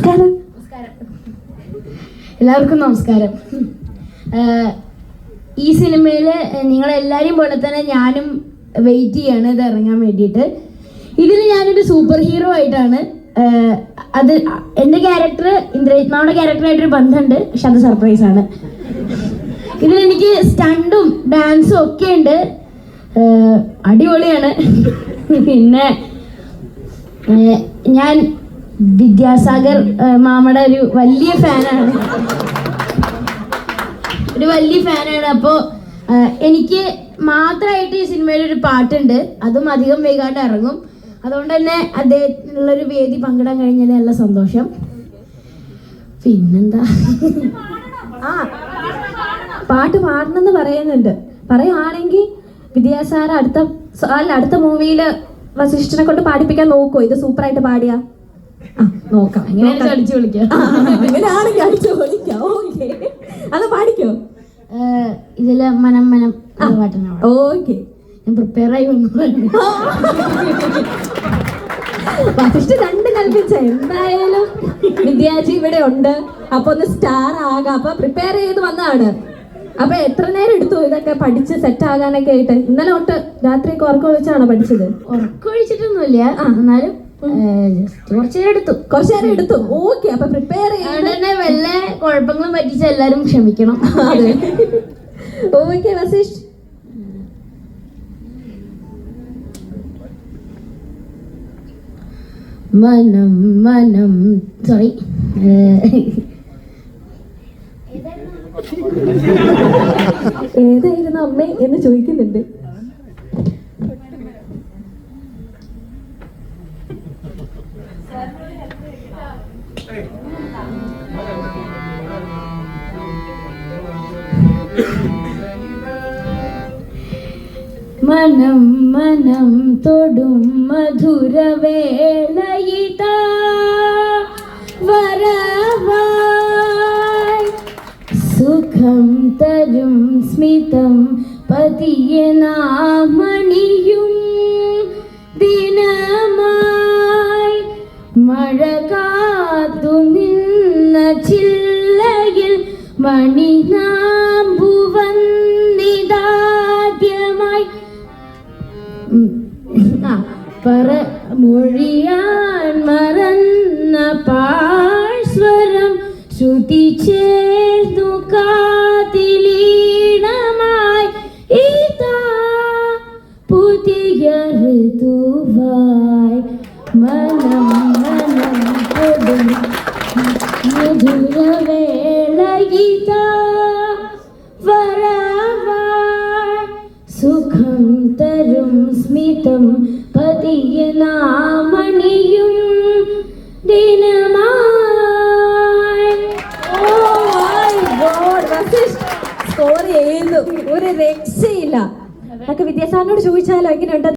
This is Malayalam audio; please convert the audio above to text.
നമസ്കാരം. എല്ലാവർക്കും നമസ്കാരം. ഈ സിനിമയിൽ നിങ്ങളെല്ലാവരെയും പോലെ തന്നെ ഞാനും വെയിറ്റ് ചെയ്യാണ് ഇത് ഇറങ്ങാൻ വേണ്ടിയിട്ട്. ഇതിൽ ഞാനൊരു സൂപ്പർ ഹീറോ ആയിട്ടാണ്. അത് എൻ്റെ ക്യാരക്ടർ ഇന്ദ്രജിത്മാവുടെ ക്യാരക്ടറായിട്ടൊരു ബന്ധമുണ്ട്, പക്ഷെ അത് സർപ്രൈസാണ്. ഇതിലെനിക്ക് സ്റ്റണ്ടും ഡാൻസും ഒക്കെ ഉണ്ട്, അടിപൊളിയാണ്. പിന്നെ ഞാൻ വിദ്യാസാഗർ മാമയുടെ ഒരു വലിയ ഫാനാണ്. അപ്പോൾ എനിക്ക് മാത്രമായിട്ട് ഈ സിനിമയിൽ ഒരു പാട്ടുണ്ട്, അതും അധികം വൈകാണ്ട് ഇറങ്ങും. അതുകൊണ്ട് തന്നെ അദ്ദേഹത്തിനുള്ളൊരു വേദി പങ്കിടാൻ കഴിഞ്ഞാൽ നല്ല സന്തോഷം. പിന്നെന്താ, പാട്ട് പാടണമെന്ന് പറയുന്നുണ്ട്. പറയുകയാണെങ്കിൽ വിദ്യാസാഗർ അടുത്ത മൂവിയിൽ വസിഷ്ഠനെ കൊണ്ട് പാടിപ്പിക്കാൻ നോക്കോ? ഇത് സൂപ്പറായിട്ട് പാടിയാ നോക്കാം. അങ്ങനെയാണെങ്കിൽ അടിച്ചു വിളിക്കാം. അങ്ങനെയാണെങ്കിൽ അടിച്ചു വിളിക്കാം. ഓക്കെ, അത് പാടിക്കോ. ഇതില് മനം മനം പാട്ടാണ്. ഓക്കെ, ഞാൻ പ്രിപ്പയർ ആയി വന്നു. വസിഷ്ഠ രണ്ടും കൽപ്പിച്ച. എന്തായാലും വിദ്യാജി ഇവിടെ ഉണ്ട്, അപ്പൊ ഒന്ന് സ്റ്റാർ ആകാം. അപ്പൊ പ്രിപ്പയർ ചെയ്ത് വന്നതാണ്. അപ്പൊ എത്ര നേരം എടുത്തു ഇതൊക്കെ പഠിച്ച് സെറ്റ് ആകാനൊക്കെ ആയിട്ട്? ഇന്നലെ തൊട്ട് രാത്രിയൊക്കെ ഉറക്കമൊഴിച്ചാണോ പഠിച്ചത്? ഉറക്കമൊഴിച്ചിട്ടൊന്നുമില്ല, എന്നാലും കുറച്ചു നേരം എടുത്തു. ഓക്കെ, അപ്പൊ പ്രിപ്പയർ ചെയ്യാൻ വല്ല കുഴപ്പങ്ങളും പറ്റിച്ച എല്ലാരും ക്ഷമിക്കണം. അതെ, ഓക്കെ. വസിഷ്ഠ്, മനം മനം സോറി ഏതായിരുന്നു അമ്മേ എന്ന് ചോദിക്കുന്നുണ്ട്. മനം മനം തൊടും മധുരവേളയിതാ വരവായി, സുഖം തരും സ്മിതം പതിയെ നാമണിയും ദിനമായി, മഴ കാത്തു നിന്ന ചില്ലയിൽ മണിനാമ്പു വന്നിതാദ്യമായി, മൊഴിയാൻ മറന്ന പാഴ്സ്വരം ശ്രുതി ചേർന്നു കാതിലീണമായി, ഇതാ പുതിയ ഋതുവായി, മനം മനം തൊടും മധുരവേളയിതാ വരവായി, സുഖം തരും സ്മിതം പതിയെ നാമണിയും ദിനമായി. സ്കോർ ചെയ്തു, ഒരു രക്ഷയില്ല. വിദ്യാസാഗറിനോട് ചോദിച്ചാലോ എങ്ങനെയുണ്ട്?